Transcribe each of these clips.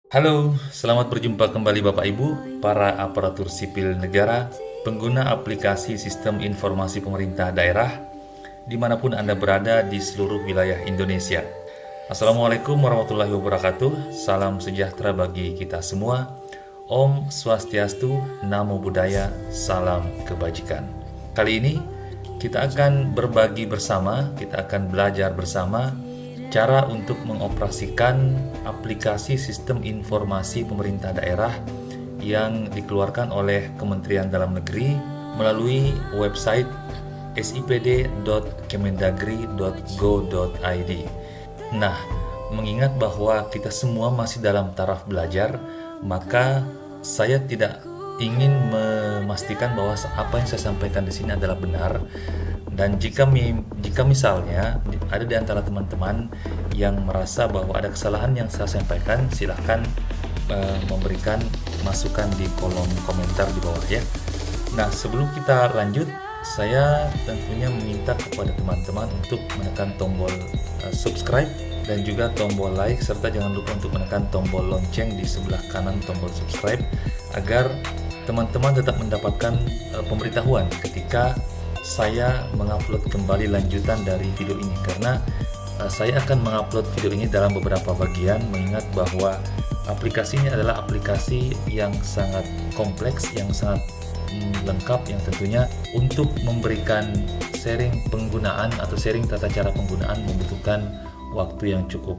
Halo, selamat berjumpa kembali Bapak Ibu, para aparatur sipil negara, pengguna aplikasi Sistem Informasi Pemerintah Daerah, dimanapun Anda berada di seluruh wilayah Indonesia. Assalamualaikum warahmatullahi wabarakatuh, salam sejahtera bagi kita semua. Om Swastiastu, Namo Buddhaya, salam kebajikan. Kali ini kita akan berbagi bersama, kita akan belajar bersama cara untuk mengoperasikan aplikasi Sistem Informasi Pemerintah Daerah yang dikeluarkan oleh Kementerian Dalam Negeri melalui website sipd.kemendagri.go.id. Nah, mengingat bahwa kita semua masih dalam taraf belajar, maka saya tidak ingin memastikan bahwa apa yang saya sampaikan di sini adalah benar. Dan jika misalnya ada di antara teman-teman yang merasa bahwa ada kesalahan yang saya sampaikan, silahkan memberikan masukan di kolom komentar di bawah ya. Nah, sebelum kita lanjut, saya tentunya meminta kepada teman-teman untuk menekan tombol subscribe dan juga tombol like, serta jangan lupa untuk menekan tombol lonceng di sebelah kanan tombol subscribe agar teman-teman tetap mendapatkan pemberitahuan ketika saya mengupload kembali lanjutan dari video ini, karena saya akan mengupload video ini dalam beberapa bagian, mengingat bahwa aplikasi ini adalah aplikasi yang sangat kompleks, yang sangat lengkap, yang tentunya untuk memberikan sharing penggunaan atau sharing tata cara penggunaan membutuhkan waktu yang cukup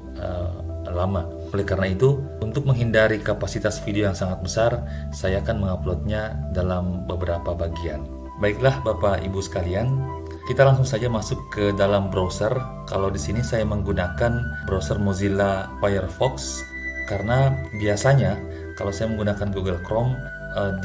lama. Oleh karena itu, untuk menghindari kapasitas video yang sangat besar, saya akan menguploadnya dalam beberapa bagian. Baiklah Bapak Ibu sekalian, kita langsung saja masuk ke dalam browser. Kalau di sini saya menggunakan browser Mozilla Firefox karena biasanya kalau saya menggunakan Google Chrome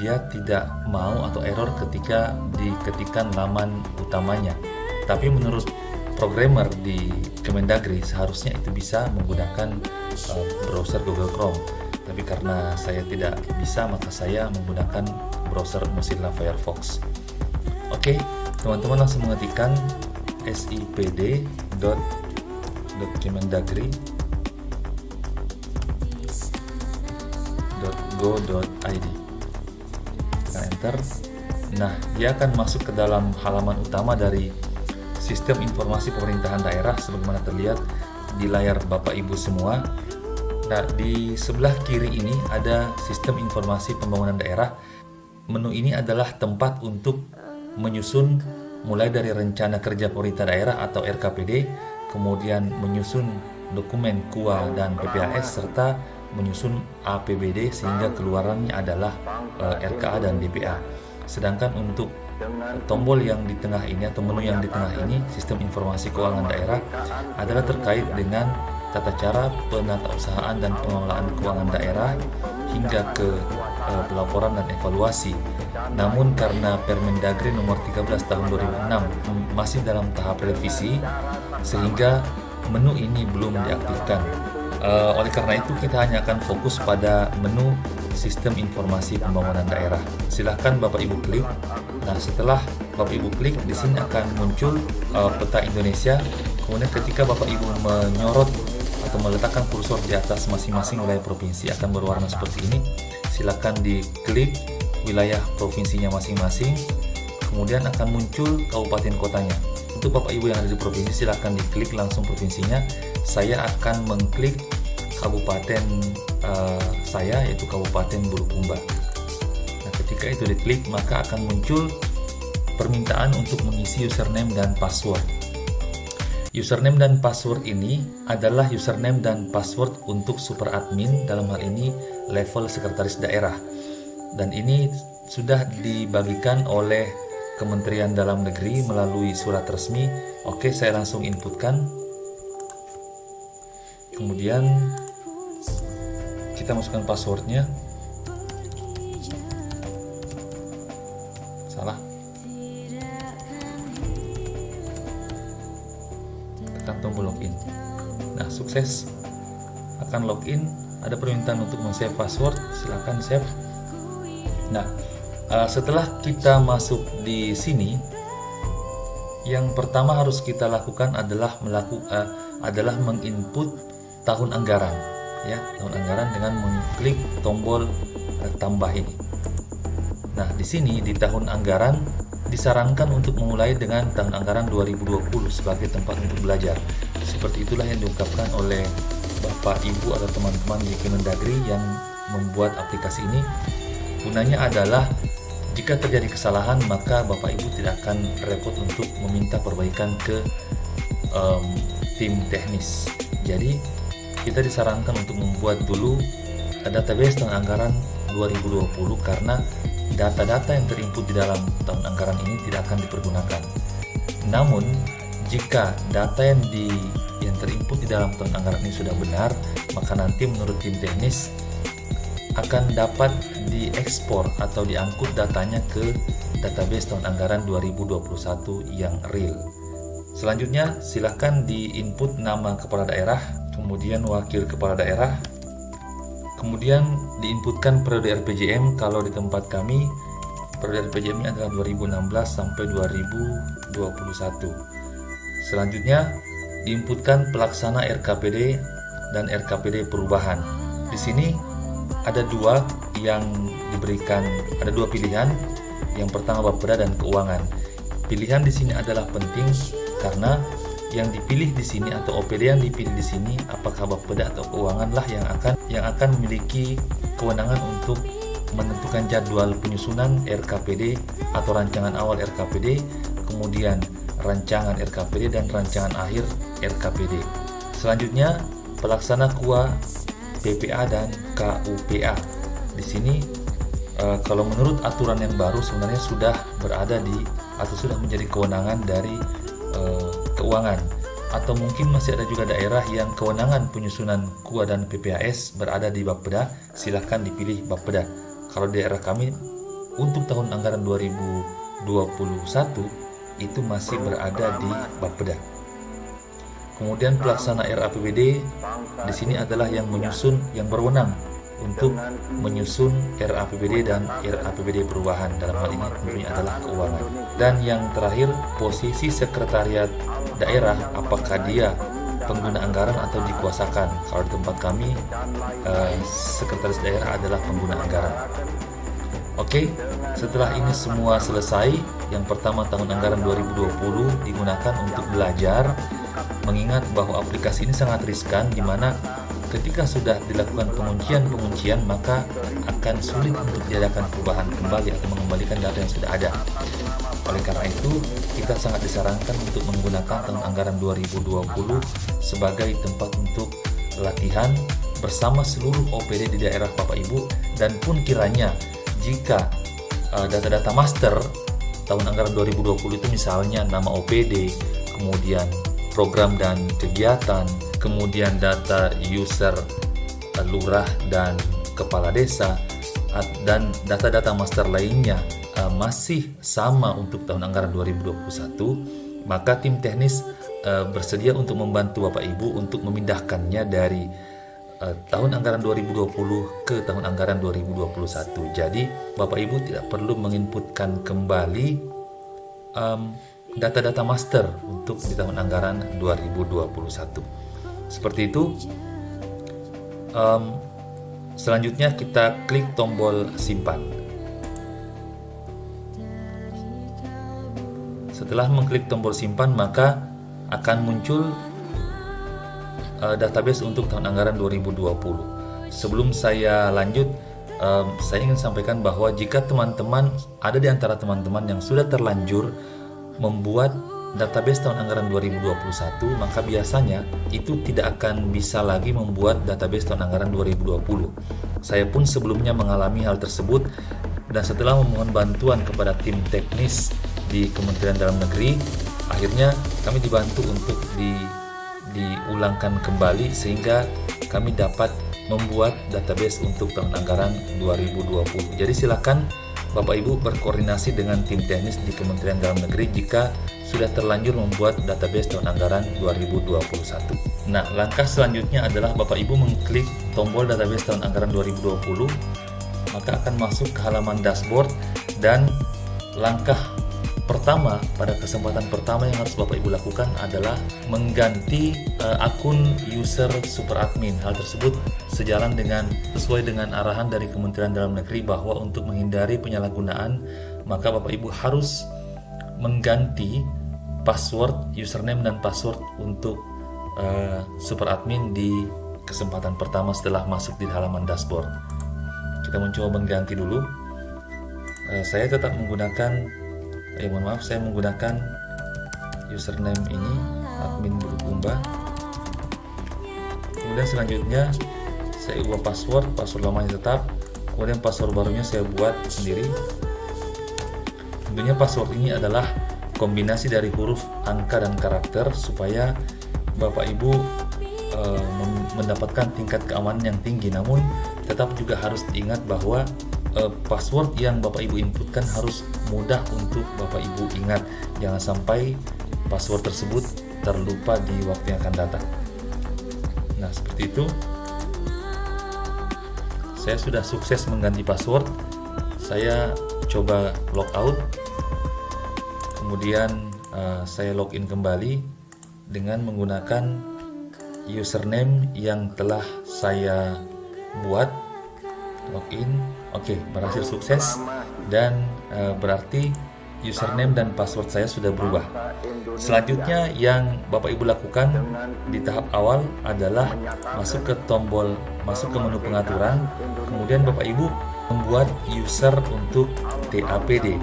dia tidak mau atau error ketika diketikkan laman utamanya. Tapi menurut programmer di Kemendagri seharusnya itu bisa menggunakan browser Google Chrome. Tapi karena saya tidak bisa, maka saya menggunakan browser Mozilla Firefox. Oke, teman-teman langsung mengetikkan sipd.kemendagri.go.id. Tekan enter. Nah, dia akan masuk ke dalam halaman utama dari Sistem Informasi Pemerintahan Daerah sebagaimana terlihat di layar Bapak Ibu semua. Nah, di sebelah kiri ini ada Sistem Informasi Pembangunan Daerah. Menu ini adalah tempat untuk menyusun mulai dari rencana kerja pemerintah daerah atau RKPD, kemudian menyusun dokumen KUA dan PPAS, serta menyusun APBD sehingga keluarannya adalah RKA dan DPA. Sedangkan untuk tombol yang di tengah ini atau menu yang di tengah ini, Sistem Informasi Keuangan Daerah, adalah terkait dengan tata cara penatausahaan dan pengelolaan keuangan daerah hingga ke pelaporan dan evaluasi. Namun karena Permendagri nomor 13 tahun 2006 masih dalam tahap revisi, sehingga menu ini belum diaktifkan. Oleh karena itu kita hanya akan fokus pada menu Sistem Informasi Pembangunan Daerah. Silahkan Bapak Ibu klik. Nah, setelah Bapak Ibu klik, di sini akan muncul peta Indonesia. Kemudian ketika Bapak Ibu menyorot atau meletakkan kursor di atas masing-masing wilayah provinsi akan berwarna seperti ini. Silakan diklik wilayah provinsinya masing-masing, kemudian akan muncul kabupaten kotanya. Untuk Bapak Ibu yang ada di provinsi, silakan diklik langsung provinsinya. Saya akan mengklik kabupaten saya, yaitu Kabupaten Bulukumba. Nah, ketika itu diklik, maka akan muncul permintaan untuk mengisi username dan password. Username dan password ini adalah username dan password untuk super admin, dalam hal ini level sekretaris daerah. Dan ini sudah dibagikan oleh Kementerian Dalam Negeri melalui surat resmi. Oke, saya langsung inputkan. Kemudian kita masukkan passwordnya. Salah. Tekan tombol login. Nah, sukses. Akan login. Ada permintaan untuk men-save password. Silakan save. Nah, setelah kita masuk di sini, yang pertama harus kita lakukan adalah menginput tahun anggaran. ya tahun anggaran dengan mengklik tombol tambah ini. Nah, di sini di tahun anggaran disarankan untuk memulai dengan tahun anggaran 2020 sebagai tempat untuk belajar. Seperti itulah yang diungkapkan oleh Bapak, Ibu, atau teman-teman di Kemendagri yang membuat aplikasi ini. Gunanya adalah jika terjadi kesalahan, maka Bapak Ibu tidak akan repot untuk meminta perbaikan ke tim teknis. Jadi kita disarankan untuk membuat dulu database tahun anggaran 2020 karena data-data yang terinput di dalam tahun anggaran ini tidak akan dipergunakan. Namun jika data yang terinput di dalam tahun anggaran ini sudah benar, maka nanti menurut tim teknis akan dapat diekspor atau diangkut datanya ke database tahun anggaran 2021 yang real. Selanjutnya silakan diinput nama kepala daerah, kemudian wakil kepala daerah, kemudian diinputkan periode RPJM. Kalau di tempat kami periode RPJM-nya adalah 2016 sampai 2021. Selanjutnya diinputkan pelaksana RKPD dan RKPD perubahan. Di sini ada dua pilihan. Yang pertama Bapeda dan keuangan. Pilihan di sini adalah penting karena yang dipilih di sini atau OPD yang dipilih di sini apakah Bapeda atau keuangan lah yang akan memiliki kewenangan untuk menentukan jadwal penyusunan RKPD atau rancangan awal RKPD, kemudian rancangan RKPD dan rancangan akhir RKPD. Selanjutnya pelaksana KUA, PPA dan KUPA. Di sini kalau menurut aturan yang baru sebenarnya sudah berada atau sudah menjadi kewenangan dari keuangan, atau mungkin masih ada juga daerah yang kewenangan penyusunan KUA dan PPAS berada di Bapeda, silahkan dipilih Bapeda. Kalau di daerah kami untuk tahun anggaran 2021 itu masih berada di Bapeda. Kemudian pelaksana RAPBD di sini adalah yang berwenang untuk menyusun RAPBD dan RAPBD perubahan. Dalam hal ini tentunya adalah keuangan. Dan yang terakhir, posisi sekretariat daerah, apakah dia pengguna anggaran atau dikuasakan. Kalau di tempat kami sekretaris daerah adalah pengguna anggaran. Oke, setelah ini semua selesai, yang pertama tahun anggaran 2020 digunakan untuk belajar, mengingat bahwa aplikasi ini sangat riskan, di mana ketika sudah dilakukan penguncian maka akan sulit untuk diadakan perubahan kembali atau mengembalikan data yang sudah ada. Oleh karena itu, kita sangat disarankan untuk menggunakan tahun anggaran 2020 sebagai tempat untuk latihan bersama seluruh OPD di daerah Bapak Ibu, dan pun kiranya jika data-data master tahun anggaran 2020 itu misalnya nama OPD, kemudian program dan kegiatan, kemudian data user lurah dan kepala desa, dan data-data master lainnya masih sama untuk tahun anggaran 2021, maka tim teknis bersedia untuk membantu Bapak Ibu untuk memindahkannya dari tahun anggaran 2020 ke tahun anggaran 2021. Jadi Bapak Ibu tidak perlu menginputkan kembali data-data master untuk di tahun anggaran 2021. Seperti itu. Selanjutnya kita klik tombol simpan. Setelah mengklik tombol simpan, maka akan muncul database untuk tahun anggaran 2020. Sebelum saya lanjut, saya ingin sampaikan bahwa jika teman-teman ada di antara teman-teman yang sudah terlanjur membuat database tahun anggaran 2021, maka biasanya itu tidak akan bisa lagi membuat database tahun anggaran 2020. Saya pun sebelumnya mengalami hal tersebut, dan setelah memohon bantuan kepada tim teknis di Kementerian Dalam Negeri, akhirnya kami dibantu untuk diulangkan kembali sehingga kami dapat membuat database untuk tahun anggaran 2020. Jadi silakan Bapak Ibu berkoordinasi dengan tim teknis di Kementerian Dalam Negeri jika sudah terlanjur membuat database tahun anggaran 2021. Nah, langkah selanjutnya adalah Bapak Ibu mengklik tombol database tahun anggaran 2020, maka akan masuk ke halaman dashboard, dan langkah Pertama, pada kesempatan pertama yang harus Bapak Ibu lakukan adalah mengganti akun user super admin. Hal tersebut sesuai dengan arahan dari Kementerian Dalam Negeri bahwa untuk menghindari penyalahgunaan, maka Bapak Ibu harus mengganti password, username dan password untuk super admin di kesempatan pertama setelah masuk di halaman dashboard. Kita mencoba mengganti dulu. Saya tetap menggunakan saya menggunakan username ini, admin Bulukumba. Kemudian selanjutnya saya ubah password lamanya tetap, kemudian password barunya saya buat sendiri. Tentunya password ini adalah kombinasi dari huruf, angka, dan karakter supaya Bapak Ibu mendapatkan tingkat keamanan yang tinggi. Namun tetap juga harus diingat bahwa password yang Bapak Ibu inputkan harus mudah untuk Bapak Ibu ingat. Jangan sampai password tersebut terlupa di waktu yang akan datang. Nah, seperti itu. Saya sudah sukses mengganti password. Saya coba logout. Kemudian saya login kembali dengan menggunakan username yang telah saya buat. Login, oke, berhasil sukses, dan berarti username dan password saya sudah berubah. Selanjutnya yang Bapak Ibu lakukan di tahap awal adalah masuk ke menu pengaturan, kemudian Bapak Ibu membuat user untuk TAPD.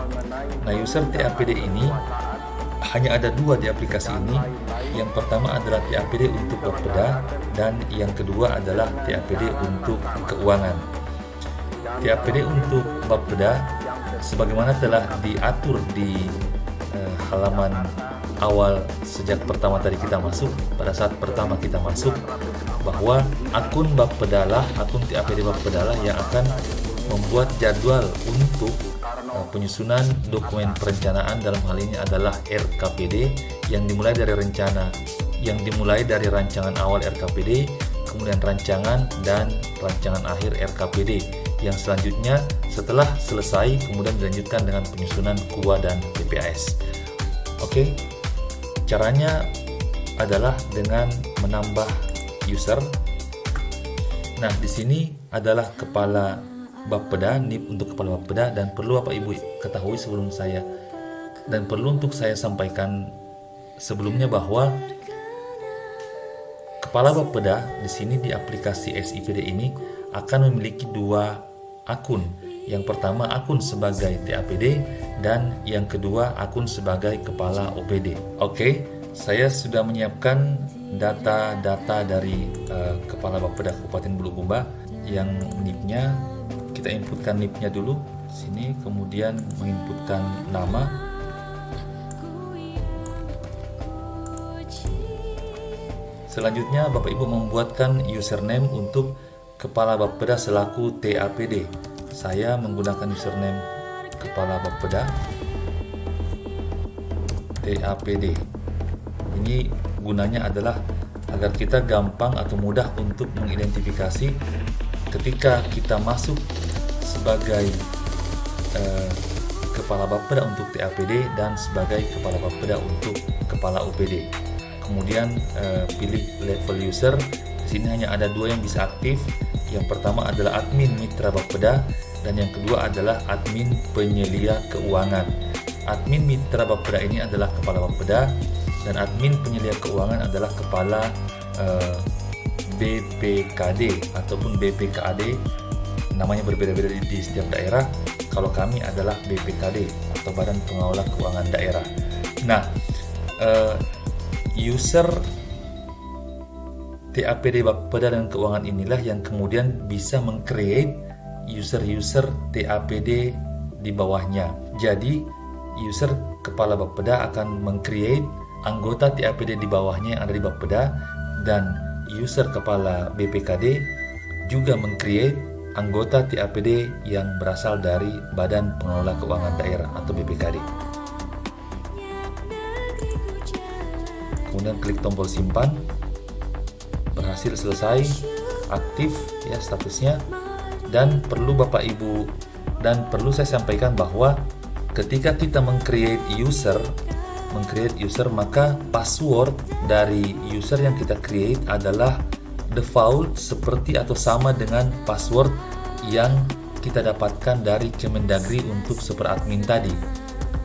Nah, user TAPD ini hanya ada dua di aplikasi ini. Yang pertama adalah TAPD untuk Bapeda, dan yang kedua adalah TAPD untuk keuangan. TAPD untuk Bapeda sebagaimana telah diatur di halaman awal sejak pertama tadi kita masuk. Pada saat pertama kita masuk, bahwa akun Bapeda lah, akun TAPD Bapeda lah yang akan membuat jadwal untuk penyusunan dokumen perencanaan. Dalam hal ini adalah RKPD yang dimulai dari rancangan awal RKPD, kemudian rancangan dan rancangan akhir RKPD, yang selanjutnya setelah selesai kemudian dilanjutkan dengan penyusunan KUA dan PPAS. Oke, caranya adalah dengan menambah user. Nah, di sini adalah kepala Bapeda, NIP untuk kepala Bapeda, dan perlu Bapak Ibu ketahui perlu untuk saya sampaikan sebelumnya bahwa kepala Bapeda di sini di aplikasi SIPD ini akan memiliki dua akun. Yang pertama akun sebagai TAPD, dan yang kedua akun sebagai kepala OPD. Oke, saya sudah menyiapkan data-data dari kepala Bapeda Kabupaten Bulukumba. Yang NIP-nya, kita inputkan NIP-nya dulu sini, kemudian menginputkan nama. Selanjutnya Bapak Ibu membuatkan username untuk kepala Bapeda selaku TAPD. Saya menggunakan username kepala Bapeda TAPD. Ini gunanya adalah agar kita gampang atau mudah untuk mengidentifikasi ketika kita masuk sebagai kepala Bapeda untuk TAPD dan sebagai kepala Bapeda untuk kepala OPD. Kemudian pilih level user. Di sini hanya ada dua yang bisa aktif. Yang pertama adalah admin mitra Bapeda, dan yang kedua adalah admin penyelia keuangan. Admin mitra Bapeda ini adalah kepala Bapeda, dan admin penyelia keuangan adalah kepala BPKD ataupun BPKAD. Namanya berbeda-beda di setiap daerah. Kalau kami adalah BPKD atau Badan Pengelola Keuangan Daerah. Nah, user TAPD Bapeda dan keuangan inilah yang kemudian bisa meng-create user-user TAPD di bawahnya. Jadi user kepala Bapeda akan meng-create anggota TAPD di bawahnya yang ada di Bapeda, dan user kepala BPKD juga meng-create anggota TAPD yang berasal dari Badan Pengelola Keuangan Daerah atau BPKD. Kemudian klik tombol simpan. Berhasil selesai, aktif ya statusnya. Dan perlu Bapak Ibu, dan perlu saya sampaikan bahwa ketika kita meng-create user, maka password dari user yang kita create adalah default seperti atau sama dengan password yang kita dapatkan dari Kemendagri untuk superadmin tadi.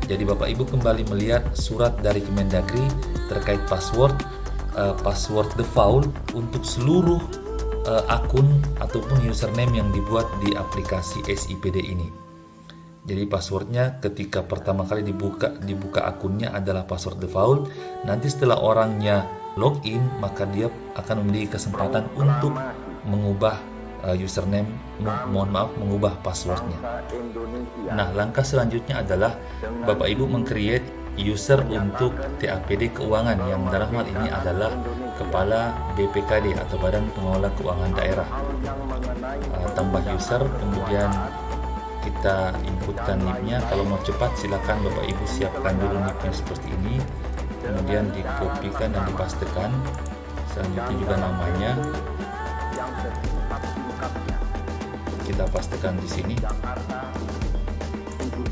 Jadi Bapak Ibu kembali melihat surat dari Kemendagri terkait password default untuk seluruh akun ataupun username yang dibuat di aplikasi SIPD ini. Jadi passwordnya ketika pertama kali dibuka akunnya adalah password default. Nanti setelah orangnya login, maka dia akan memiliki kesempatan untuk mengubah mengubah passwordnya. Nah, langkah selanjutnya adalah Bapak Ibu meng-create user untuk TAPD keuangan yang dalam hal ini adalah Kepala BPKD atau Badan Pengelola Keuangan Daerah. Tambah user, kemudian kita inputkan NIP-nya. Kalau mau cepat silakan Bapak Ibu siapkan dulu NIP-nya seperti ini, kemudian dikopikan dan dipastekan. Selanjutnya juga namanya kita pastikan di sini.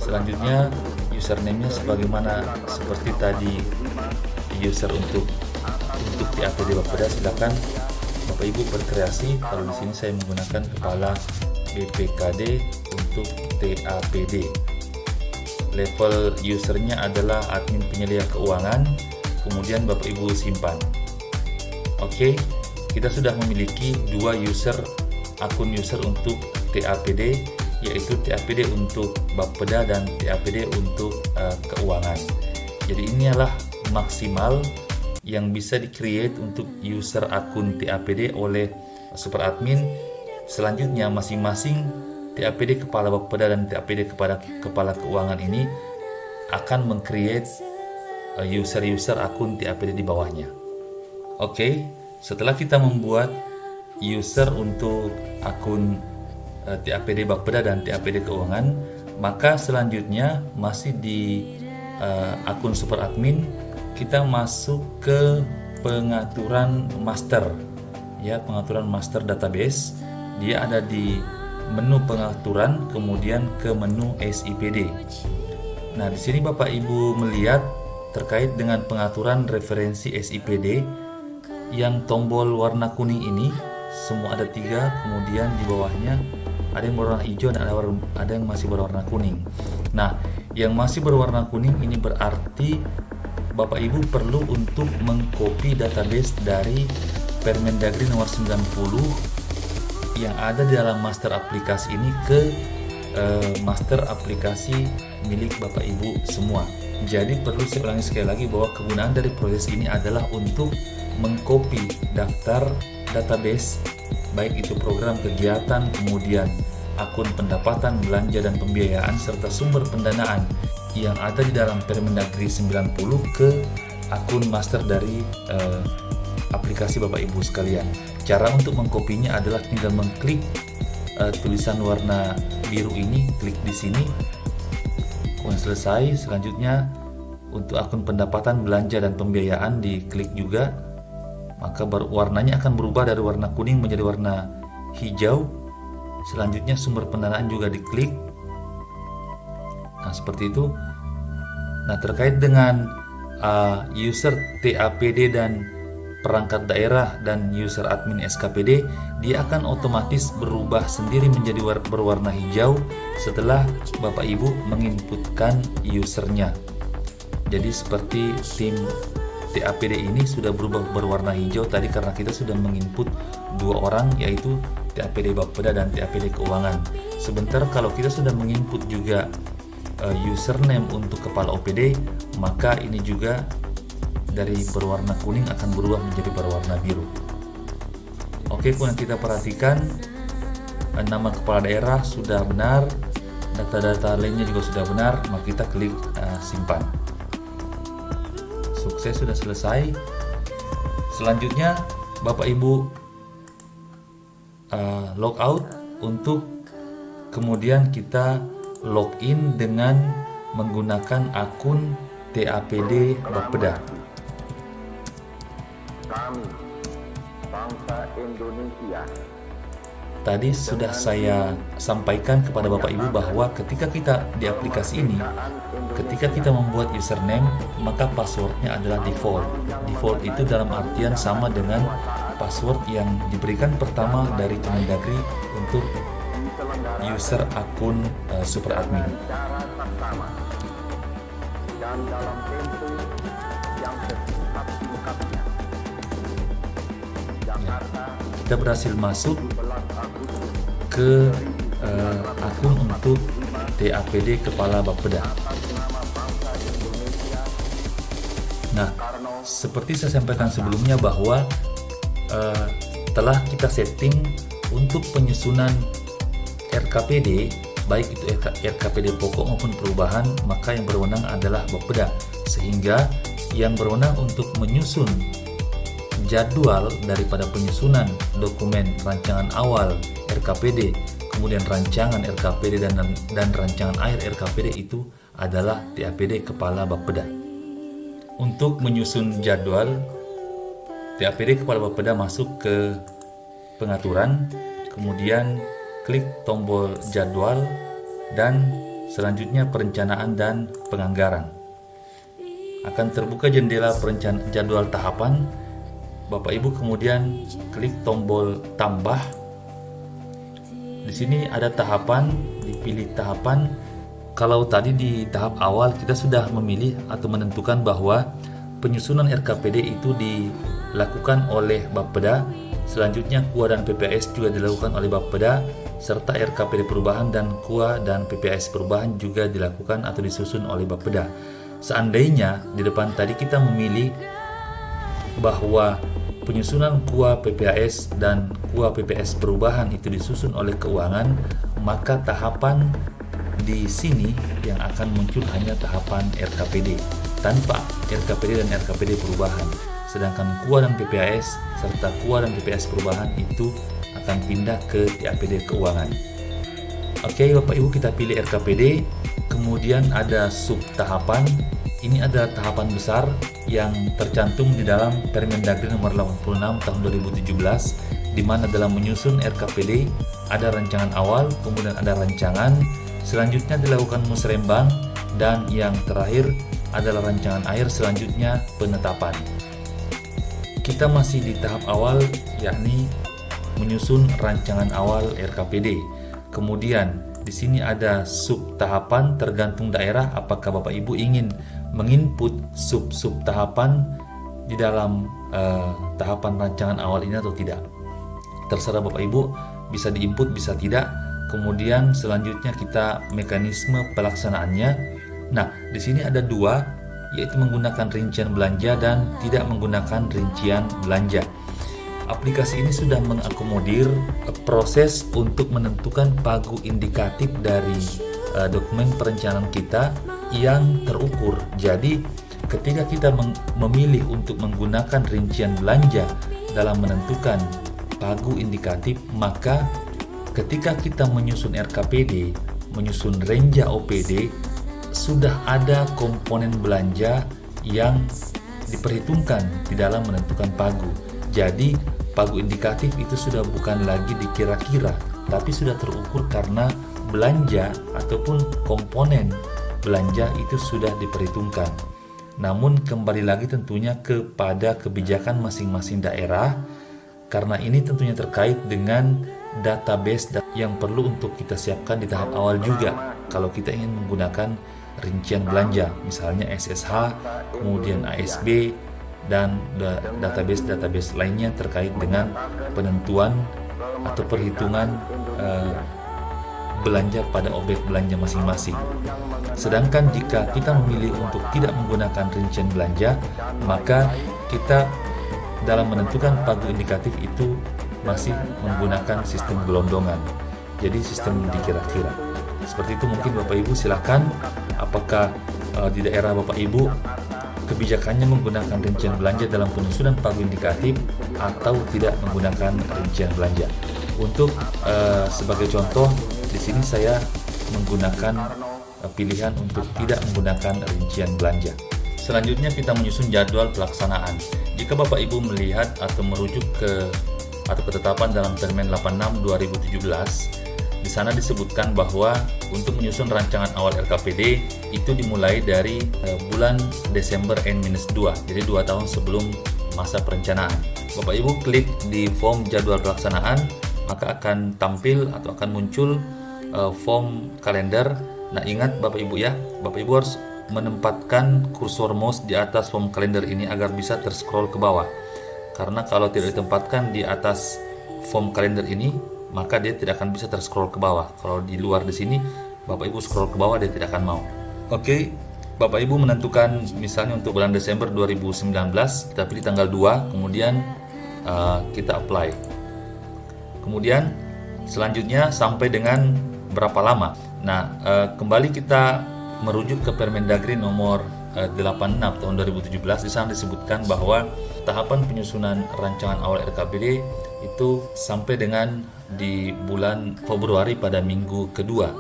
Selanjutnya username-nya sebagaimana seperti tadi user untuk TAPD Bapeda, silakan Bapak Ibu berkreasi. Kalau di sini saya menggunakan Kepala BPKD untuk TAPD. Level usernya adalah admin penyedia keuangan, kemudian Bapak Ibu simpan. Oke, kita sudah memiliki dua akun user untuk TAPD, yaitu TAPD untuk Bapeda dan TAPD untuk keuangan. Jadi ini adalah maksimal yang bisa di-create untuk user akun TAPD oleh superadmin. Selanjutnya masing-masing TAPD Kepala Bapeda dan TAPD Kepala Keuangan ini akan meng-create user akun TAPD di bawahnya. Oke, setelah kita membuat user untuk akun TAPD Bapeda dan TAPD Keuangan, maka selanjutnya masih di akun superadmin kita masuk ke pengaturan master, ya, pengaturan master database. Dia ada di menu pengaturan, kemudian ke menu SIPD. Nah, di sini Bapak Ibu melihat terkait dengan pengaturan referensi SIPD yang tombol warna kuning ini semua ada 3, kemudian di bawahnya ada yang berwarna hijau dan ada yang masih berwarna kuning. Nah, yang masih berwarna kuning ini berarti Bapak Ibu perlu untuk mengcopy database dari Permendagri nomor 90 yang ada di dalam master aplikasi ini ke master aplikasi milik Bapak Ibu semua. Jadi perlu saya ulangi sekali lagi bahwa kegunaan dari proses ini adalah untuk mengcopy daftar database, baik itu program kegiatan, kemudian akun pendapatan, belanja dan pembiayaan, serta sumber pendanaan yang ada di dalam Permendagri 90 ke akun master dari aplikasi Bapak Ibu sekalian. Cara untuk mengkopinya adalah tinggal mengklik tulisan warna biru ini, klik di sini, kemudian selesai. Selanjutnya untuk akun pendapatan, belanja dan pembiayaan diklik juga, maka warnanya akan berubah dari warna kuning menjadi warna hijau. Selanjutnya sumber pendanaan juga diklik. Nah, seperti itu. Nah, terkait dengan user TAPD dan perangkat daerah dan user admin SKPD, dia akan otomatis berubah sendiri menjadi berwarna hijau setelah Bapak Ibu menginputkan usernya. Jadi seperti tim TAPD ini sudah berubah berwarna hijau tadi karena kita sudah menginput 2 orang, yaitu TAPD Bapeda dan TAPD Keuangan. Sebentar kalau kita sudah menginput juga username untuk kepala OPD, maka ini juga dari berwarna kuning akan berubah menjadi berwarna biru. Oke, kemudian kita perhatikan nama kepala daerah sudah benar, data-data lainnya juga sudah benar, maka kita klik simpan. Sukses, sudah selesai. Selanjutnya Bapak Ibu logout untuk kemudian kita login dengan menggunakan akun TAPD Bapeda. Kami, bangsa Indonesia, tadi sudah saya sampaikan kepada Bapak Ibu bahwa ketika kita di aplikasi ini, ketika kita membuat username, maka passwordnya adalah default. Default itu dalam artian sama dengan password yang diberikan pertama dari Kemendagri untuk user akun super admin. Dan dalam tempo yang sesingkat-singkatnya. Kita berhasil masuk ke akun untuk TAPD Kepala Bapeda. Nah, seperti saya sampaikan sebelumnya bahwa telah kita setting untuk penyusunan RKPD, baik itu RKPD pokok maupun perubahan, maka yang berwenang adalah Bapeda, sehingga yang berwenang untuk menyusun jadwal daripada penyusunan dokumen rancangan awal RKPD, kemudian rancangan RKPD dan rancangan akhir RKPD itu adalah TAPD Kepala Bapeda. Untuk menyusun jadwal, TAPD Kepala Bapeda masuk ke pengaturan, kemudian klik tombol jadwal, dan selanjutnya perencanaan dan penganggaran. Akan terbuka jendela jadwal tahapan. Bapak Ibu kemudian klik tombol tambah. Di sini ada tahapan, dipilih tahapan. Kalau tadi di tahap awal kita sudah memilih atau menentukan bahwa penyusunan RKPD itu dilakukan oleh Bapeda, selanjutnya KUA dan PPAS juga dilakukan oleh Bapeda, serta RKPD perubahan dan KUA dan PPAS perubahan juga dilakukan atau disusun oleh Bapeda. Seandainya di depan tadi kita memilih bahwa penyusunan KUA PPAS dan KUA PPS perubahan itu disusun oleh keuangan, maka tahapan di sini yang akan muncul hanya tahapan RKPD tanpa RKPD dan RKPD perubahan. Sedangkan KUA dan PPAS serta KUA dan PPS perubahan itu akan pindah ke TAPD keuangan. Oke, Bapak Ibu, kita pilih RKPD, kemudian ada sub tahapan. Ini adalah tahapan besar yang tercantum di dalam Permendagri nomor 86 tahun 2017, di mana dalam menyusun RKPD ada rancangan awal, kemudian ada rancangan, selanjutnya dilakukan musrembang, dan yang terakhir adalah rancangan akhir, selanjutnya penetapan. Kita masih di tahap awal, yakni menyusun rancangan awal RKPD. Kemudian di sini ada sub tahapan tergantung daerah apakah Bapak Ibu ingin menginput sub tahapan di dalam tahapan rancangan awal ini atau tidak. Terserah Bapak Ibu, bisa diinput bisa tidak. Kemudian selanjutnya kita mekanisme pelaksanaannya. Nah, di sini ada dua, yaitu menggunakan rincian belanja dan tidak menggunakan rincian belanja. Aplikasi ini sudah mengakomodir proses untuk menentukan pagu indikatif dari dokumen perencanaan kita yang terukur. Jadi ketika kita memilih untuk menggunakan rincian belanja dalam menentukan pagu indikatif, maka ketika kita menyusun RKPD, menyusun renja OPD, sudah ada komponen belanja yang diperhitungkan di dalam menentukan pagu. Jadi pagu indikatif itu sudah bukan lagi dikira-kira, tapi sudah terukur karena belanja ataupun komponen belanja itu sudah diperhitungkan. Namun kembali lagi tentunya kepada kebijakan masing-masing daerah, karena ini tentunya terkait dengan database yang perlu untuk kita siapkan di tahap awal juga. Kalau kita ingin menggunakan rincian belanja, misalnya SSH, kemudian ASB, dan database lainnya terkait dengan penentuan atau perhitungan belanja pada objek belanja masing-masing. Sedangkan jika kita memilih untuk tidak menggunakan rincian belanja, maka kita dalam menentukan pagu indikatif itu masih menggunakan sistem gelondongan, jadi sistem dikira-kira. Seperti itu mungkin Bapak Ibu, silakan apakah di daerah Bapak Ibu kebijakannya menggunakan rincian belanja dalam penyusunan pagu indikatif atau tidak menggunakan rincian belanja. Untuk sebagai contoh, di sini saya menggunakan pilihan untuk tidak menggunakan rincian belanja. Selanjutnya kita menyusun jadwal pelaksanaan. Jika Bapak Ibu melihat atau merujuk ke atau ketetapan dalam Permen 86 2017. Di sana disebutkan bahwa untuk menyusun rancangan awal RKPD itu dimulai dari bulan Desember N-2, jadi 2 tahun sebelum masa perencanaan. Bapak Ibu klik di form jadwal pelaksanaan, maka akan tampil atau akan muncul form kalender. Nah, ingat Bapak Ibu ya, Bapak Ibu harus menempatkan kursor mouse di atas form kalender ini agar bisa terscroll ke bawah. Karena kalau tidak ditempatkan di atas form kalender ini, maka dia tidak akan bisa terscroll ke bawah. Kalau di luar di sini, Bapak Ibu scroll ke bawah, dia tidak akan mau. Oke, Bapak Ibu menentukan misalnya untuk bulan Desember 2019, kita pilih tanggal 2, kemudian kita apply. Kemudian selanjutnya sampai dengan berapa lama? Nah, kembali kita merujuk ke Permendagri nomor 86 tahun 2017. Di sana disebutkan bahwa tahapan penyusunan rancangan awal RKPD itu sampai dengan di bulan Februari pada minggu kedua.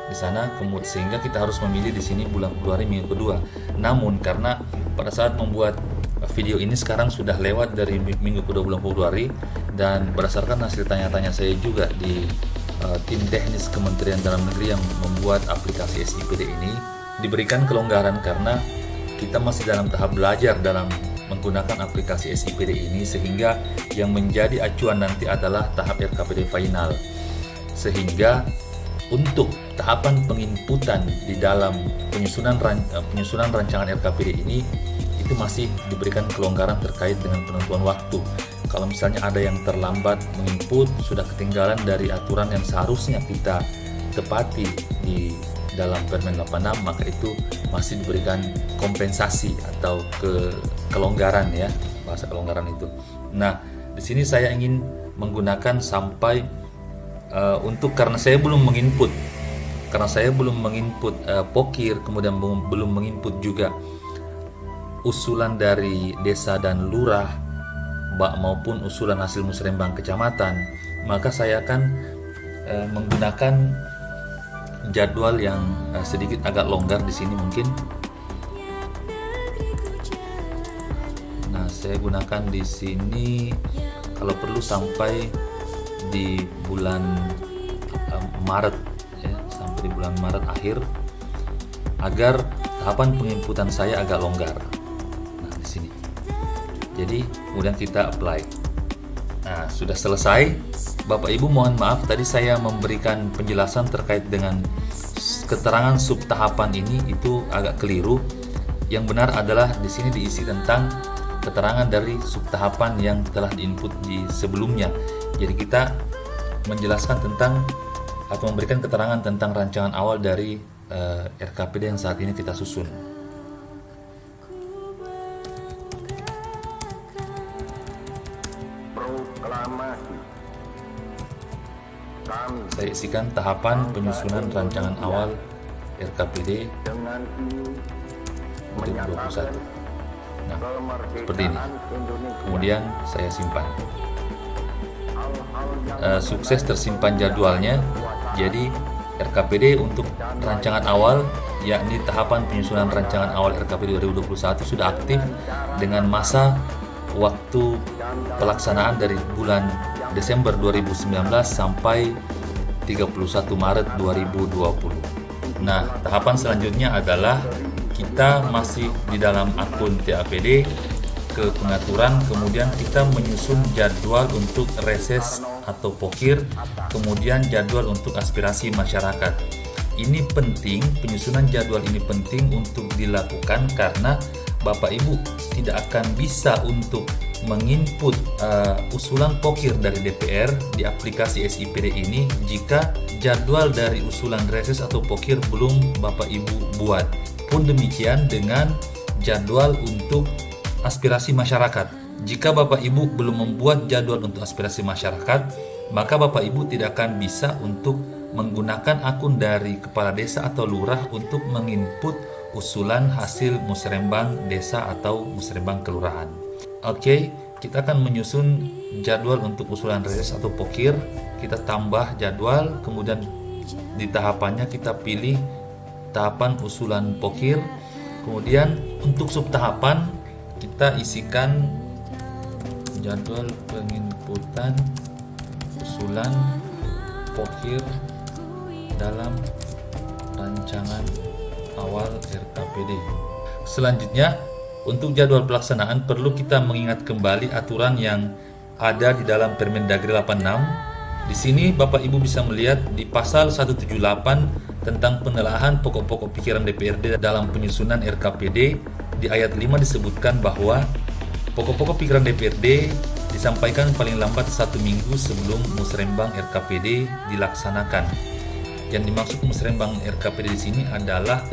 Di sana sehingga kita harus memilih di sini bulan Februari minggu kedua. Namun karena pada saat membuat video ini sekarang sudah lewat dari minggu kedua bulan Februari, dan berdasarkan hasil tanya-tanya saya juga di tim teknis Kementerian Dalam Negeri yang membuat aplikasi SIPD ini, diberikan kelonggaran karena kita masih dalam tahap belajar dalam menggunakan aplikasi SIPD ini, sehingga yang menjadi acuan nanti adalah tahap RKPD final. Sehingga untuk tahapan penginputan di dalam penyusunan rancangan RKPD ini itu masih diberikan kelonggaran terkait dengan penentuan waktu. Kalau misalnya ada yang terlambat menginput, sudah ketinggalan dari aturan yang seharusnya kita tepati di dalam Permen 86, maka itu masih diberikan kompensasi atau kelonggaran ya, bahasa kelonggaran itu. Nah, di sini saya ingin menggunakan sampai karena saya belum menginput pokir, kemudian belum menginput juga usulan dari desa dan lurah maupun usulan hasil musrembang kecamatan, maka saya akan menggunakan jadwal yang sedikit agak longgar di sini mungkin. Nah, saya gunakan di sini kalau perlu sampai di bulan Maret ya, sampai di bulan Maret akhir, agar tahapan penginputan saya agak longgar. Nah, di sini. Jadi, kemudian kita apply. Nah, sudah selesai. Bapak Ibu mohon maaf tadi saya memberikan penjelasan terkait dengan keterangan sub tahapan ini itu agak keliru. Yang benar adalah di sini diisi tentang keterangan dari sub tahapan yang telah diinput di sebelumnya. Jadi kita menjelaskan tentang atau memberikan keterangan tentang rancangan awal dari RKPD yang saat ini kita susun. Saya isikan tahapan penyusunan rancangan awal RKPD 2021. Nah, seperti ini. Kemudian saya simpan. Sukses tersimpan jadwalnya. Jadi RKPD untuk rancangan awal, yakni tahapan penyusunan rancangan awal RKPD 2021 sudah aktif dengan masa waktu pelaksanaan dari bulan Desember 2019 sampai 31 Maret 2020. Nah, tahapan selanjutnya adalah kita masih di dalam akun TAPD, ke pengaturan, kemudian kita menyusun jadwal untuk reses atau pokir, kemudian jadwal untuk aspirasi masyarakat. Ini penting, penyusunan jadwal ini penting untuk dilakukan karena Bapak Ibu tidak akan bisa untuk menginput usulan pokir dari DPR di aplikasi SIPD ini jika jadwal dari usulan reses atau pokir belum Bapak Ibu buat. Pun demikian dengan jadwal untuk aspirasi masyarakat. Jika Bapak Ibu belum membuat jadwal untuk aspirasi masyarakat, maka Bapak Ibu tidak akan bisa untuk menggunakan akun dari kepala desa atau lurah untuk menginput usulan hasil musrembang desa atau musrembang kelurahan. Oke, kita akan menyusun jadwal untuk usulan reses atau pokir. Kita tambah jadwal, kemudian di tahapannya kita pilih tahapan usulan pokir. Kemudian untuk subtahapan kita isikan jadwal penginputan usulan pokir dalam rancangan awal RKPD. Selanjutnya, untuk jadwal pelaksanaan perlu kita mengingat kembali aturan yang ada di dalam Permendagri 86. Di sini Bapak Ibu bisa melihat di pasal 178 tentang penelaahan pokok-pokok pikiran DPRD dalam penyusunan RKPD. Di ayat 5 disebutkan bahwa pokok-pokok pikiran DPRD disampaikan paling lambat 1 minggu sebelum musrembang RKPD dilaksanakan. Yang dimaksud musrembang RKPD di sini adalah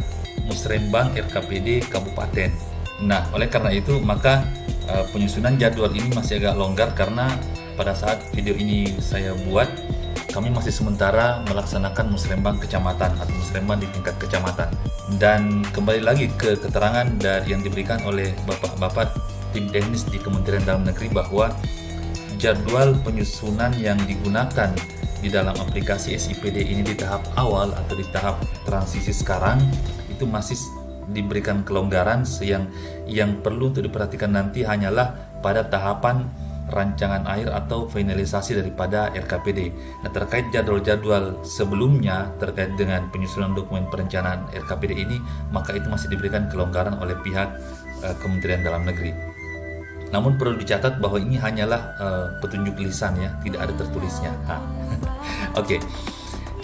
musrembang RKPD kabupaten. Nah, oleh karena itu maka penyusunan jadwal ini masih agak longgar karena pada saat video ini saya buat, kami masih sementara melaksanakan musrembang kecamatan atau musrembang di tingkat kecamatan. Dan kembali lagi ke keterangan dari yang diberikan oleh bapak-bapak tim teknis di Kementerian Dalam Negeri bahwa jadwal penyusunan yang digunakan di dalam aplikasi SIPD ini di tahap awal atau di tahap transisi sekarang itu masih diberikan kelonggaran. Yang perlu untuk diperhatikan nanti hanyalah pada tahapan rancangan akhir atau finalisasi daripada RKPD. Nah, terkait jadwal-jadwal sebelumnya terkait dengan penyusunan dokumen perencanaan RKPD ini, maka itu masih diberikan kelonggaran oleh pihak Kementerian Dalam Negeri. Namun perlu dicatat bahwa ini hanyalah petunjuk lisan ya, tidak ada tertulisnya. Oke,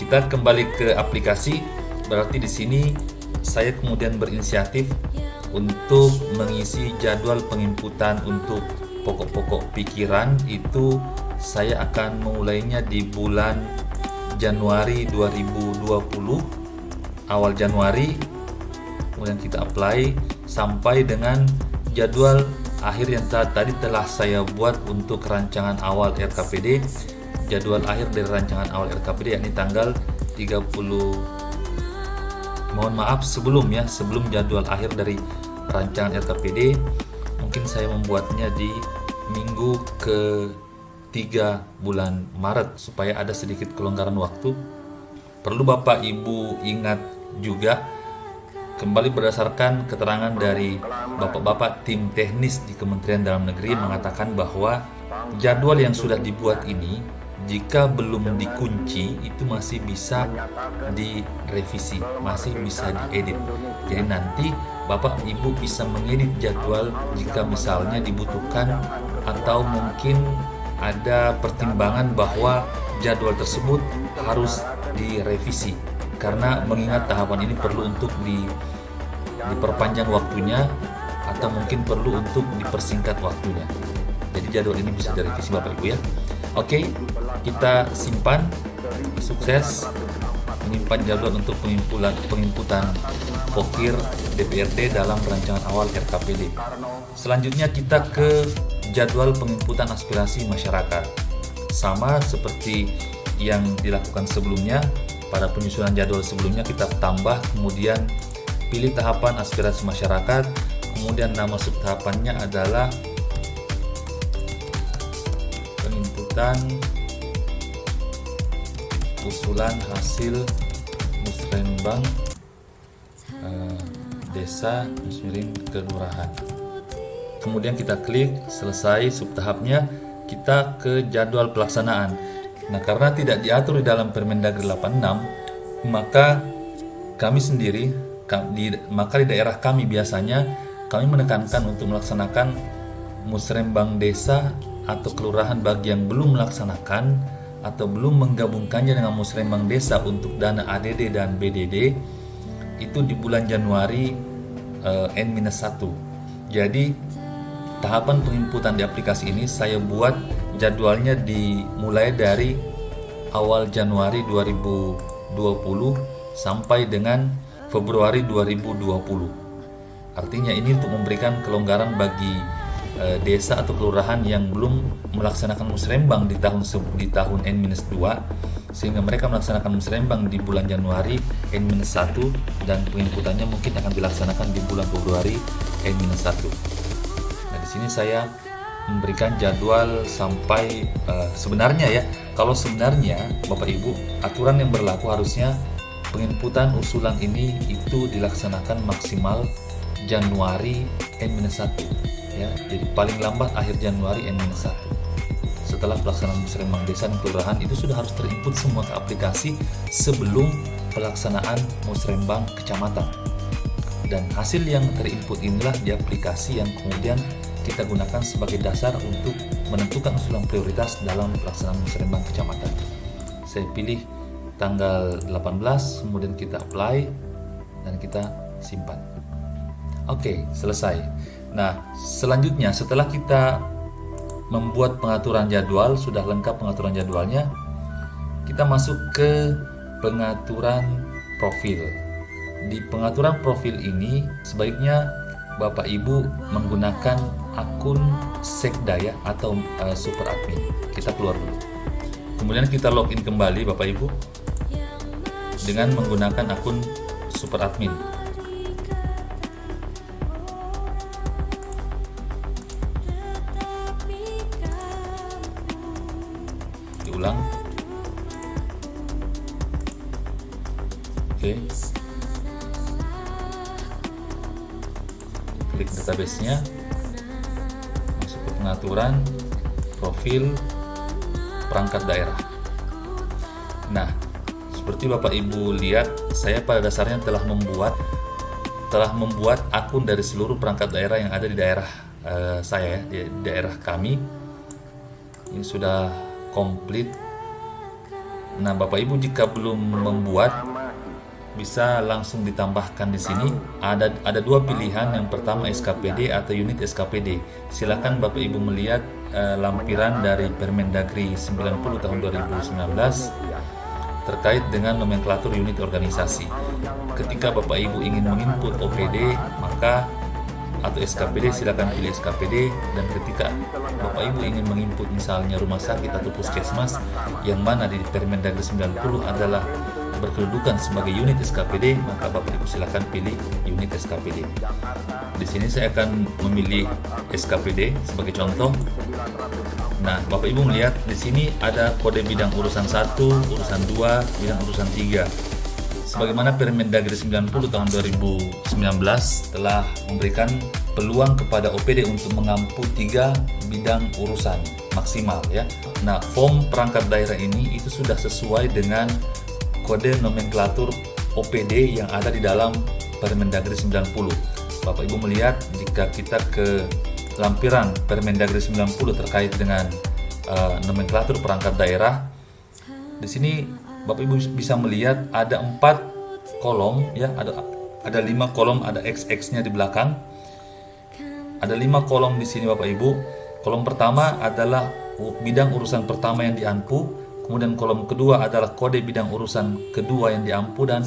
kita kembali ke aplikasi. Berarti di sini saya kemudian berinisiatif untuk mengisi jadwal penginputan untuk pokok-pokok pikiran. Itu saya akan memulainya di bulan Januari 2020, awal Januari, kemudian kita apply sampai dengan jadwal akhir yang tadi telah saya buat untuk rancangan awal RKPD. Jadwal akhir dari rancangan awal RKPD yakni tanggal 30, mohon maaf sebelum jadwal akhir dari rancangan RKPD, mungkin saya membuatnya di minggu ke-3 bulan Maret supaya ada sedikit kelonggaran waktu. Perlu Bapak Ibu ingat juga, kembali berdasarkan keterangan dari bapak-bapak tim teknis di Kementerian Dalam Negeri mengatakan bahwa jadwal yang sudah dibuat ini jika belum dikunci itu masih bisa direvisi, masih bisa diedit. Jadi nanti Bapak Ibu bisa mengedit jadwal jika misalnya dibutuhkan atau mungkin ada pertimbangan bahwa jadwal tersebut harus direvisi. Karena mengingat tahapan ini perlu untuk diperpanjang waktunya atau mungkin perlu untuk dipersingkat waktunya. Jadi jadwal ini bisa direvisi Bapak Ibu ya. Oke, kita simpan. Sukses menyimpan jadwal untuk penginputan pokir DPRD dalam rancangan awal RKPD. Selanjutnya kita ke jadwal penginputan aspirasi masyarakat. Sama seperti yang dilakukan sebelumnya, pada penyusunan jadwal sebelumnya kita tambah, kemudian pilih tahapan aspirasi masyarakat, kemudian nama subtahapannya adalah penginputan usulan hasil musrembang desa musmiring kelurahan. Kemudian kita klik selesai subtahapnya, kita ke jadwal pelaksanaan. Nah, karena tidak diatur di dalam Permendagri 86, maka kami sendiri di daerah kami biasanya kami menekankan untuk melaksanakan musrembang desa atau kelurahan bagi yang belum melaksanakan atau belum menggabungkannya dengan musrembang desa untuk dana ADD dan BDD itu di bulan Januari N-1. Jadi tahapan penginputan di aplikasi ini saya buat jadwalnya dimulai dari awal Januari 2020 sampai dengan Februari 2020. Artinya ini untuk memberikan kelonggaran bagi desa atau kelurahan yang belum melaksanakan musrembang di tahun N-2, sehingga mereka melaksanakan musrembang di bulan Januari N-1 dan penginputannya mungkin akan dilaksanakan di bulan Februari N-1. Nah, di sini saya memberikan jadwal sampai sebenarnya ya, kalau sebenarnya Bapak Ibu aturan yang berlaku harusnya penginputan usulan ini itu dilaksanakan maksimal Januari N-1 ya. Jadi paling lambat akhir Januari N-1. Setelah pelaksanaan musrenbang desa dan kelurahan itu sudah harus terinput semua ke aplikasi sebelum pelaksanaan musrenbang kecamatan. Dan hasil yang terinput inilah di aplikasi yang kemudian kita gunakan sebagai dasar untuk menentukan usulan prioritas dalam pelaksanaan musrenbang kecamatan. Saya pilih tanggal 18, kemudian kita apply dan kita simpan. Oke, selesai. Nah, selanjutnya setelah kita membuat pengaturan jadwal, sudah lengkap pengaturan jadwalnya, kita masuk ke pengaturan profil. Di pengaturan profil ini sebaiknya Bapak Ibu menggunakan akun Sekda ya, atau super admin. Kita keluar dulu. Kemudian kita login kembali Bapak Ibu dengan menggunakan akun super admin. Diulang. Oke. Klik database-nya, masuk ke pengaturan, profil, perangkat daerah. Nah, seperti Bapak Ibu lihat, saya pada dasarnya telah membuat akun dari seluruh perangkat daerah yang ada di daerah saya, di daerah kami. Ini sudah komplit. Nah, Bapak Ibu jika belum membuat, bisa langsung ditambahkan di sini. Ada dua pilihan. Yang pertama SKPD atau unit SKPD. Silakan Bapak Ibu melihat lampiran dari Permendagri 90 tahun 2019 terkait dengan nomenklatur unit organisasi. Ketika Bapak Ibu ingin menginput OPD atau SKPD, silakan pilih SKPD. Dan ketika Bapak Ibu ingin menginput misalnya rumah sakit atau puskesmas yang mana di Permendagri 90 adalah berkedudukan sebagai unit SKPD, maka Bapak Ibu silakan pilih unit SKPD. Di sini saya akan memilih SKPD sebagai contoh. Nah, Bapak Ibu melihat di sini ada kode bidang urusan 1, urusan 2, bidang urusan 3. Sebagaimana Permendagri 90 tahun 2019 telah memberikan peluang kepada OPD untuk mengampu 3 bidang urusan maksimal ya. Nah, form perangkat daerah ini itu sudah sesuai dengan kode nomenklatur OPD yang ada di dalam Permendagri 90. Bapak Ibu melihat jika kita ke lampiran Permendagri 90 terkait dengan nomenklatur perangkat daerah, di sini Bapak Ibu bisa melihat ada 4 kolom ya, ada 5 kolom, ada XX-nya di belakang. Ada 5 kolom di sini Bapak Ibu. Kolom pertama adalah bidang urusan pertama yang diampu. Kemudian kolom kedua adalah kode bidang urusan kedua yang diampu, dan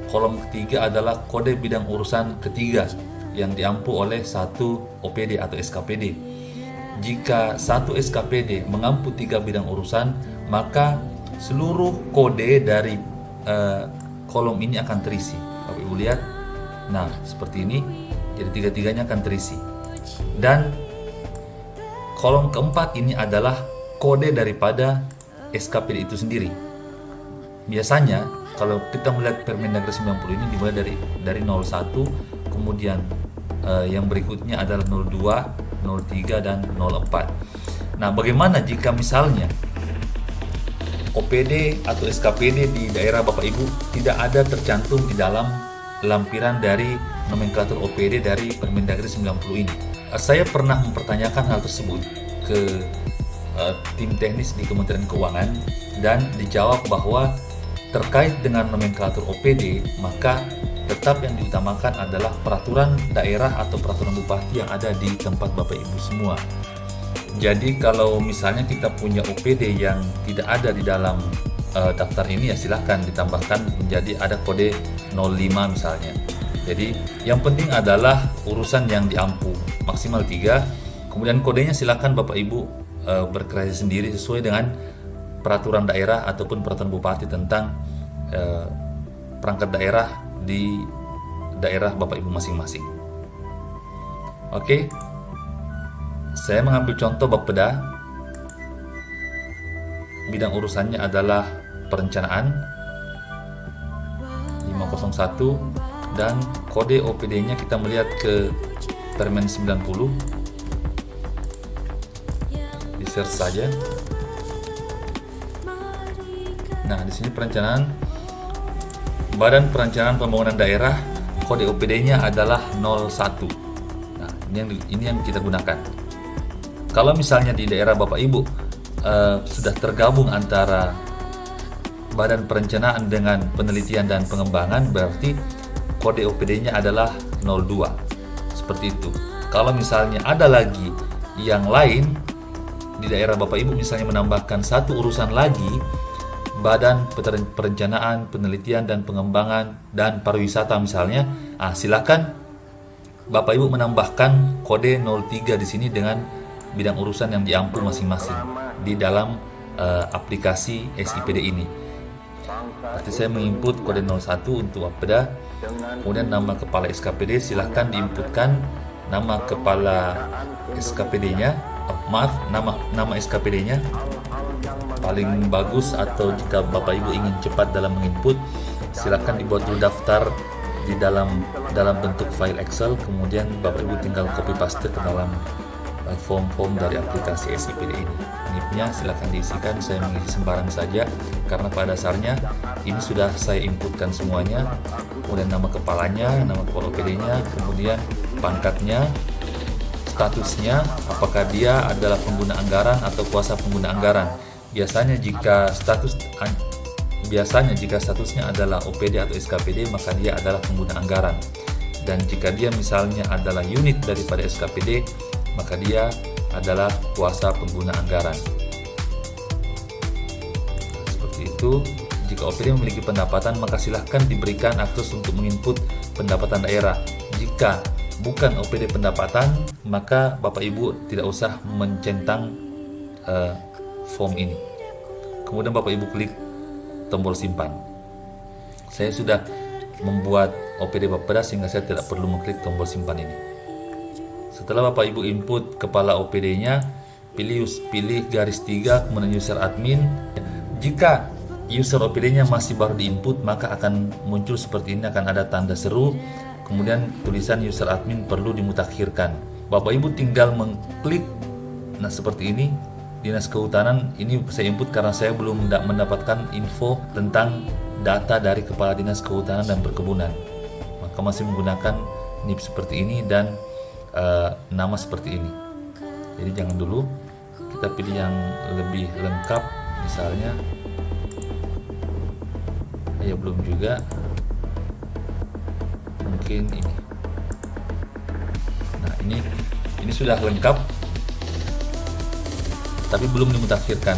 kolom ketiga adalah kode bidang urusan ketiga yang diampu oleh satu OPD atau SKPD. Jika satu SKPD mengampu 3 bidang urusan, maka seluruh kode dari kolom ini akan terisi. Bapak Ibu lihat, nah seperti ini, jadi tiga-tiganya akan terisi. Dan kolom keempat ini adalah kode daripada SKPD itu sendiri. Biasanya kalau kita melihat Permendagri 90 ini dimulai dari 01, kemudian yang berikutnya adalah 02, 03 dan 04. Nah, bagaimana jika misalnya OPD atau SKPD di daerah Bapak Ibu tidak ada tercantum di dalam lampiran dari nomenklatur OPD dari Permendagri 90 ini? Saya pernah mempertanyakan hal tersebut ke tim teknis di Kementerian Keuangan, dan dijawab bahwa terkait dengan nomenklatur OPD, maka tetap yang diutamakan adalah peraturan daerah atau peraturan bupati yang ada di tempat Bapak Ibu semua. Jadi kalau misalnya kita punya OPD yang tidak ada di dalam daftar ini, ya silahkan ditambahkan menjadi ada kode 05 misalnya. Jadi yang penting adalah urusan yang diampu maksimal 3, kemudian kodenya silahkan Bapak Ibu berkreasi sendiri sesuai dengan peraturan daerah ataupun peraturan bupati tentang perangkat daerah di daerah Bapak Ibu masing-masing. Oke, saya mengambil contoh Bapeda. Bidang urusannya adalah perencanaan 501, dan kode OPD-nya kita melihat ke Permen 90. search saja. Nah, di sini perencanaan Badan Perencanaan Pembangunan Daerah, kode OPD-nya adalah 01. Nah, ini yang kita gunakan. Kalau misalnya di daerah Bapak Ibu sudah tergabung antara Badan Perencanaan dengan Penelitian dan Pengembangan, berarti kode OPD-nya adalah 02. Seperti itu. Kalau misalnya ada lagi yang lain di daerah Bapak Ibu, misalnya menambahkan satu urusan lagi, Badan Perencanaan, Penelitian dan Pengembangan dan Pariwisata misalnya, silakan Bapak Ibu menambahkan kode 03 di sini dengan bidang urusan yang diampu masing-masing di dalam aplikasi SIPD ini. Berarti saya menginput kode 01 untuk Bapeda, kemudian nama kepala SKPD silahkan diinputkan nama kepala SKPD-nya, nama SKPD-nya paling bagus, atau jika Bapak Ibu ingin cepat dalam menginput, silahkan dibuat dulu daftar di dalam bentuk file Excel, kemudian Bapak Ibu tinggal copy paste ke dalam form-form dari aplikasi SIPD ini. NIP-nya silahkan diisikan, saya mengisi sembarang saja karena pada dasarnya ini sudah saya inputkan semuanya. Kemudian nama kepalanya, nama kepala OPD-nya, kemudian pangkatnya, statusnya, apakah dia adalah pengguna anggaran atau kuasa pengguna anggaran. Biasanya jika statusnya adalah OPD atau SKPD, maka dia adalah pengguna anggaran. Dan jika dia misalnya adalah unit daripada SKPD, maka dia adalah kuasa pengguna anggaran. Seperti itu. Jika OPD memiliki pendapatan, maka silahkan diberikan akses untuk menginput pendapatan daerah. Jika bukan OPD pendapatan, maka Bapak Ibu tidak usah mencentang form ini. Kemudian Bapak Ibu klik tombol simpan. Saya sudah membuat OPD Bapeda sehingga saya tidak perlu mengklik tombol simpan ini. Setelah Bapak Ibu input kepala OPD-nya, pilih garis 3, kemudian user admin. Jika user OPD-nya masih baru diinput, maka akan muncul seperti ini, akan ada tanda seru, kemudian tulisan user admin perlu dimutakhirkan. Bapak Ibu tinggal mengklik, nah seperti ini, Dinas Kehutanan. Ini saya input karena saya belum mendapatkan info tentang data dari Kepala Dinas Kehutanan dan Perkebunan, maka masih menggunakan NIP seperti ini dan nama seperti ini. Jadi jangan dulu, kita pilih yang lebih lengkap, misalnya ya belum juga, mungkin ini. Nah ini sudah lengkap tapi belum dimutakhirkan.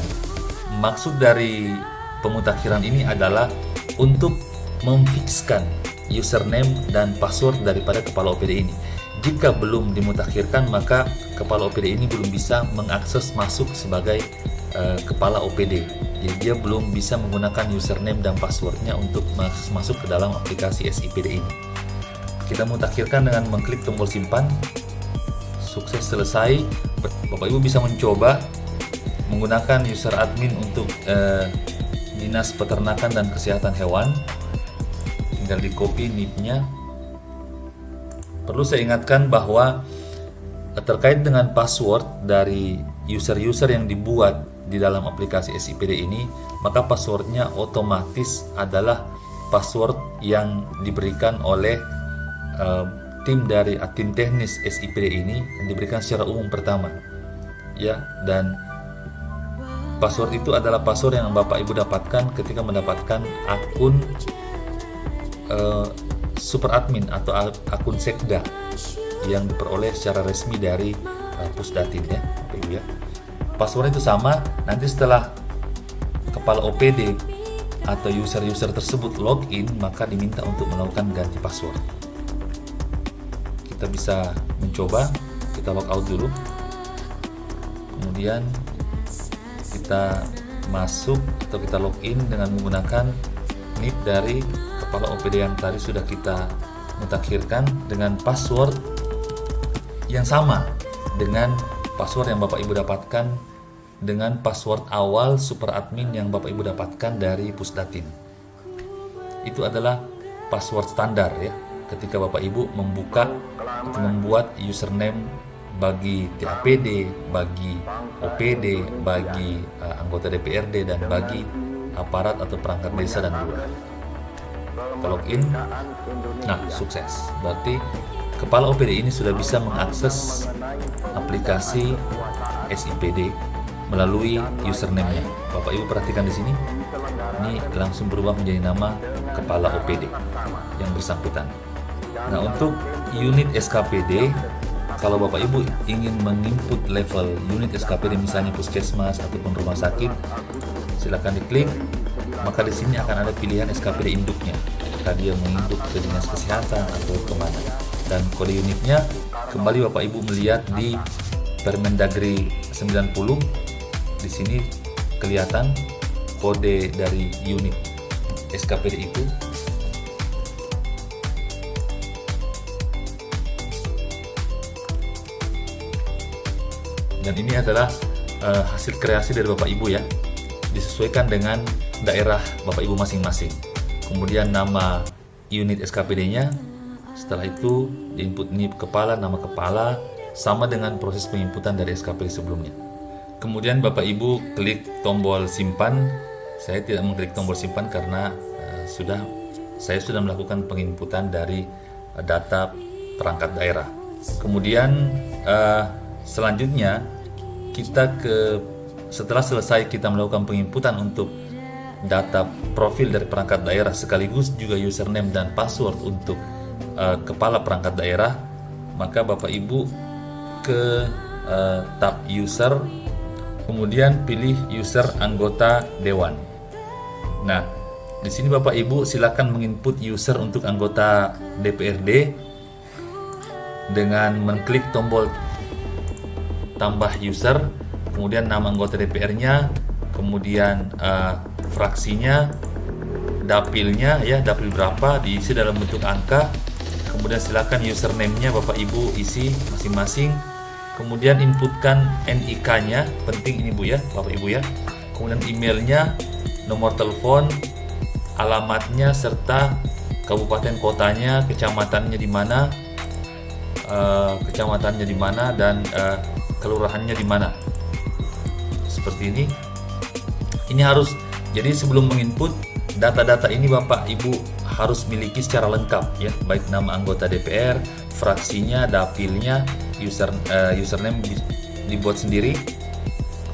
Maksud dari pemutakhiran ini adalah untuk memfikskan username dan password daripada kepala OPD ini. Jika belum dimutakhirkan, maka kepala OPD ini belum bisa mengakses masuk sebagai kepala OPD. Jadi dia belum bisa menggunakan username dan passwordnya untuk masuk ke dalam aplikasi SIPD ini. Kita mutakhirkan dengan mengklik tombol simpan. Sukses selesai. Bapak Ibu bisa mencoba menggunakan user admin untuk Dinas Peternakan dan Kesehatan Hewan. Tinggal di copy NIP-nya. Perlu saya ingatkan bahwa terkait dengan password dari user-user yang dibuat di dalam aplikasi SIPD ini, maka passwordnya otomatis adalah password yang diberikan oleh tim teknis SIPD ini, yang diberikan secara umum pertama, ya. Dan password itu adalah password yang Bapak Ibu dapatkan ketika mendapatkan akun super admin atau akun sekda yang diperoleh secara resmi dari Pusdatin, ya, Bapak Ibu, ya. Password itu sama. Nanti setelah kepala OPD atau user-user tersebut login, maka diminta untuk melakukan ganti password. Kita bisa mencoba, kita logout dulu, kemudian kita masuk atau kita login dengan menggunakan NIP dari kepala OPD yang tadi sudah kita mutakhirkan dengan password yang sama dengan password yang Bapak Ibu dapatkan dengan password awal super admin yang Bapak Ibu dapatkan dari Pusdatin. Itu adalah password standar, ya, ketika Bapak Ibu membuka atau membuat username bagi TAPD, bagi OPD, bagi anggota DPRD, dan bagi aparat atau perangkat desa dan lurah. Kita login, nah sukses. Berarti kepala OPD ini sudah bisa mengakses aplikasi SIPD melalui username-nya. Bapak Ibu perhatikan di sini, ini langsung berubah menjadi nama kepala OPD yang bersangkutan. Nah, untuk unit SKPD, kalau Bapak Ibu ingin menginput level unit SKPD misalnya puskesmas ataupun rumah sakit, silakan diklik. Maka di sini akan ada pilihan SKPD induknya. Apakah dia menginduk ke dinas kesehatan atau kemana? Dan kode unitnya kembali Bapak Ibu melihat di Permendagri 90. Di sini kelihatan kode dari unit SKPD itu. Dan ini adalah hasil kreasi dari Bapak Ibu ya, disesuaikan dengan daerah Bapak Ibu masing-masing. Kemudian nama unit SKPD-nya, setelah itu diinput ini kepala, nama kepala, sama dengan proses penginputan dari SKPD sebelumnya. Kemudian Bapak Ibu klik tombol simpan. Saya tidak mengklik tombol simpan karena saya sudah melakukan penginputan dari data perangkat daerah. Kemudian selanjutnya setelah selesai kita melakukan penginputan untuk data profil dari perangkat daerah sekaligus juga username dan password untuk kepala perangkat daerah, maka Bapak Ibu ke tab user, kemudian pilih user anggota dewan. Nah, di sini Bapak Ibu silakan menginput user untuk anggota DPRD dengan mengklik tombol tambah user, kemudian nama anggota DPR-nya, kemudian fraksinya, dapilnya ya, dapil berapa diisi dalam bentuk angka, kemudian silakan username-nya Bapak Ibu isi masing-masing, kemudian inputkan NIK-nya, penting ini Bu ya, Bapak Ibu ya, kemudian emailnya, nomor telepon, alamatnya serta kabupaten kotanya, kecamatannya di mana, dan kelurahannya di mana. Seperti ini. Ini harus, jadi sebelum menginput data-data ini Bapak Ibu harus miliki secara lengkap ya, baik nama anggota DPR, fraksinya, dapilnya, username dibuat sendiri,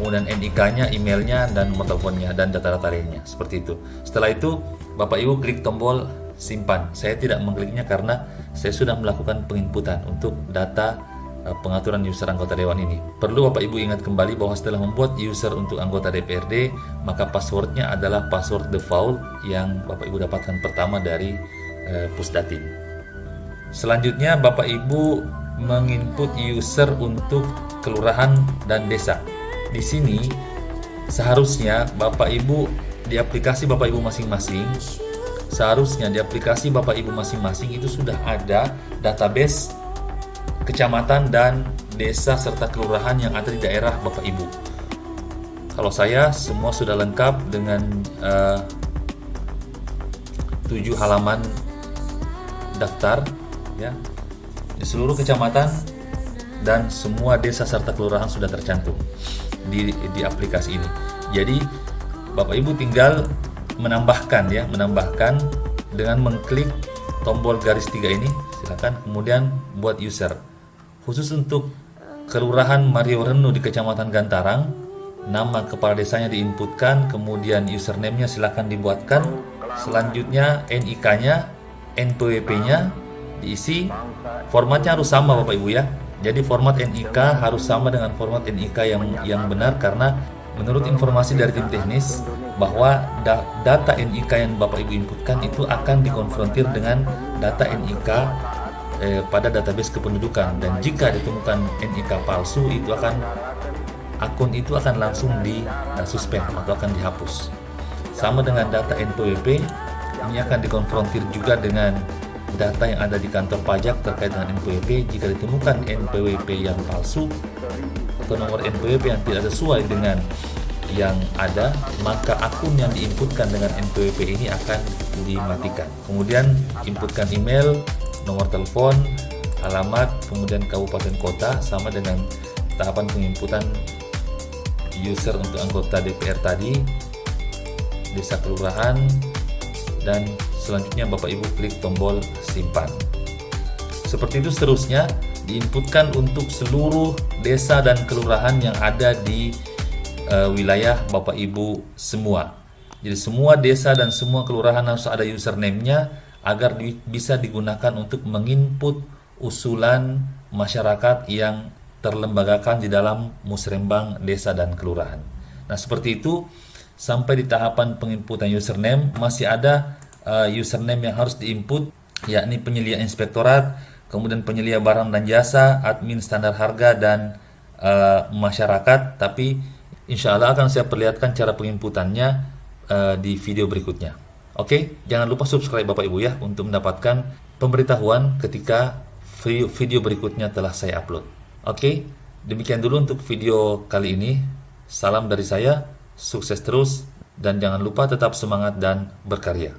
kemudian NIK-nya, emailnya, dan nomor teleponnya, dan data-data lainnya. Seperti itu. Setelah itu Bapak Ibu klik tombol simpan. Saya tidak mengkliknya karena saya sudah melakukan penginputan untuk data pengaturan user anggota dewan ini. Perlu Bapak Ibu ingat kembali bahwa setelah membuat user untuk anggota DPRD, maka passwordnya adalah password default yang Bapak Ibu dapatkan pertama dari Pusdatin. Selanjutnya Bapak Ibu menginput user untuk kelurahan dan desa. Di sini seharusnya Bapak Ibu di aplikasi Bapak Ibu masing-masing, itu sudah ada database kecamatan dan desa serta kelurahan yang ada di daerah Bapak Ibu. Kalau saya semua sudah lengkap dengan 7 halaman daftar ya. Di seluruh kecamatan dan semua desa serta kelurahan sudah tercantum di aplikasi ini. Jadi Bapak Ibu tinggal menambahkan dengan mengklik tombol garis 3 ini, silakan, kemudian buat user. Khusus untuk Kelurahan Mario Renu di Kecamatan Gantarang, nama kepala desanya diinputkan, kemudian username-nya silakan dibuatkan, selanjutnya NIK-nya, NPWP-nya diisi, formatnya harus sama Bapak Ibu ya. Jadi format NIK harus sama dengan format NIK yang benar, karena menurut informasi dari tim teknis bahwa data NIK yang Bapak Ibu inputkan itu akan dikonfrontir dengan data NIK pada database kependudukan, dan jika ditemukan NIK palsu akun itu akan langsung disuspend atau akan dihapus. Sama dengan data NPWP, ini akan dikonfrontir juga dengan data yang ada di kantor pajak terkait dengan NPWP. Jika ditemukan NPWP yang palsu atau nomor NPWP yang tidak sesuai dengan yang ada, maka akun yang diinputkan dengan NPWP ini akan dimatikan. Kemudian inputkan email, nomor telepon, alamat, kemudian kabupaten kota, sama dengan tahapan penginputan user untuk anggota DPR tadi, desa kelurahan, dan selanjutnya Bapak Ibu klik tombol simpan. Seperti itu seterusnya diinputkan untuk seluruh desa dan kelurahan yang ada di wilayah Bapak Ibu semua. Jadi semua desa dan semua kelurahan harus ada username-nya agar bisa digunakan untuk menginput usulan masyarakat yang terlembagakan di dalam musrembang desa dan kelurahan. Nah, seperti itu sampai di tahapan penginputan username masih ada username yang harus diinput, yakni penyelia inspektorat, kemudian penyelia barang dan jasa, admin standar harga, dan masyarakat. Tapi insya Allah akan saya perlihatkan cara penginputannya di video berikutnya. Oke, jangan lupa subscribe Bapak Ibu ya untuk mendapatkan pemberitahuan ketika video berikutnya telah saya upload. Oke, demikian dulu untuk video kali ini. Salam dari saya, sukses terus, dan jangan lupa tetap semangat dan berkarya.